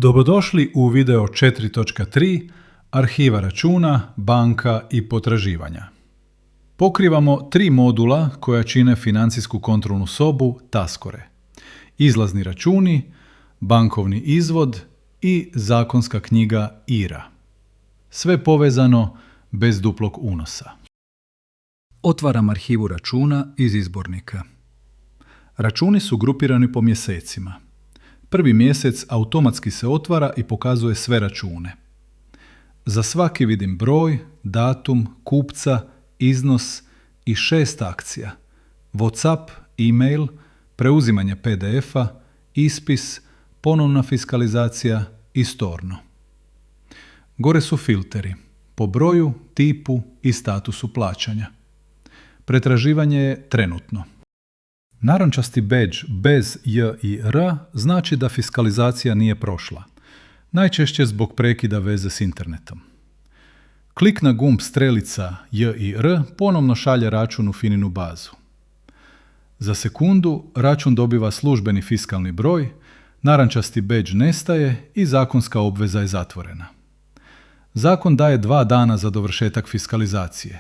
Dobrodošli u video 4.3 Arhiva računa, banka i potraživanja. Pokrivamo 3 modula koja čine financijsku kontrolnu sobu Taskore. Izlazni računi, bankovni izvod i zakonska knjiga IRA. Sve povezano bez duplog unosa. Otvaram arhivu računa iz izbornika. Računi su grupirani po mjesecima. Prvi mjesec automatski se otvara i pokazuje sve račune. Za svaki vidim broj, datum, kupca, iznos i 6 akcija. WhatsApp, e-mail, preuzimanje PDF-a, ispis, ponovna fiskalizacija i storno. Gore su filteri po broju, tipu i statusu plaćanja. Pretraživanje je trenutno. Narančasti bedž bez J i R znači da fiskalizacija nije prošla, najčešće zbog prekida veze s internetom. Klik na gumb strelica J i R ponovno šalje račun u FINA-inu bazu. Za sekundu račun dobiva službeni fiskalni broj, narančasti bedž nestaje i zakonska obveza je zatvorena. Zakon daje 2 dana za dovršetak fiskalizacije.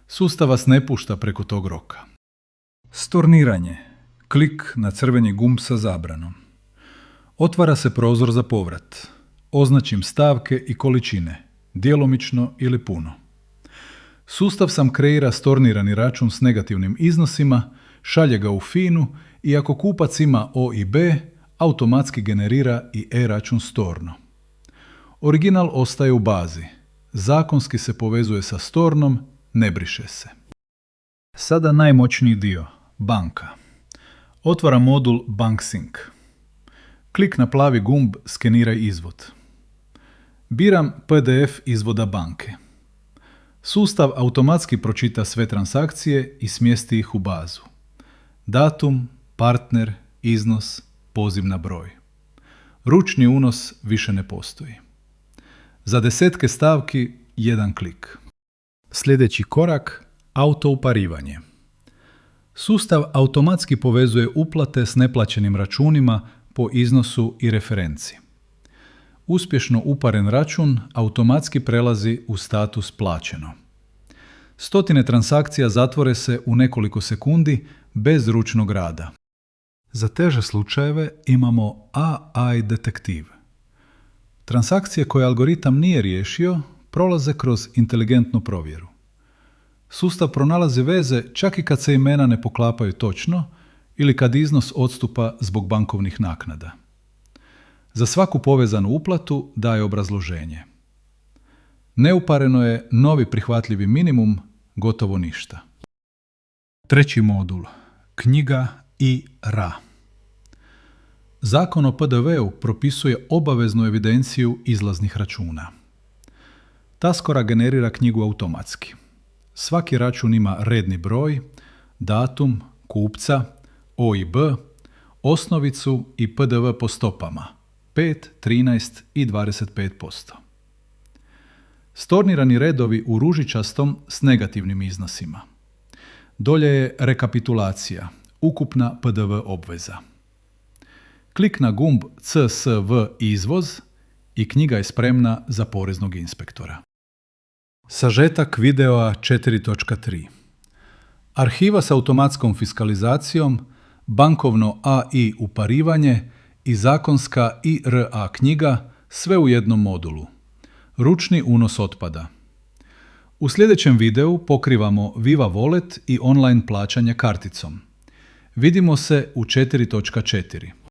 Sustav vas ne pušta preko tog roka. Storniranje. Klik na crveni gumb sa zabranom. Otvara se prozor za povrat. Označim stavke i količine, djelomično ili puno. Sustav sam kreira stornirani račun s negativnim iznosima, šalje ga u FINA-u i ako kupac ima O i B, automatski generira i e-račun storno. Original ostaje u bazi. Zakonski se povezuje sa stornom, ne briše se. Sada najmoćniji dio. Banka. Otvaram modul BankSync. Klik na plavi gumb Skeniraj izvod. Biram PDF izvoda banke. Sustav automatski pročita sve transakcije i smjesti ih u bazu. Datum, partner, iznos, poziv na broj. Ručni unos više ne postoji. Za desetke stavki 1 klik. Sljedeći korak, autouparivanje. Sustav automatski povezuje uplate s neplaćenim računima po iznosu i referenci. Uspješno uparen račun automatski prelazi u status plaćeno. Stotine transakcija zatvore se u nekoliko sekundi bez ručnog rada. Za teže slučajeve imamo AI detektiv. Transakcije koje algoritam nije riješio prolaze kroz inteligentnu provjeru. Sustav pronalazi veze čak i kad se imena ne poklapaju točno ili kad iznos odstupa zbog bankovnih naknada. Za svaku povezanu uplatu daje obrazloženje. Neupareno je novi prihvatljivi minimum, gotovo ništa. Treći modul. Knjiga IRA. Zakon o PDV-u propisuje obaveznu evidenciju izlaznih računa. Taskora generira knjigu automatski. Svaki račun ima redni broj, datum, kupca, OIB, osnovicu i PDV po stopama 5, 13 i 25%. Stornirani redovi u ružičastom s negativnim iznosima. Dolje je rekapitulacija, ukupna PDV obveza. Klik na gumb CSV izvoz i knjiga je spremna za poreznog inspektora. Sažetak videa 4.3. Arhiva s automatskom fiskalizacijom, bankovno AI uparivanje i zakonska IRA knjiga sve u jednom modulu. Ručni unos otpada. U sljedećem videu pokrivamo Viva Wallet i online plaćanje karticom. Vidimo se u 4.4.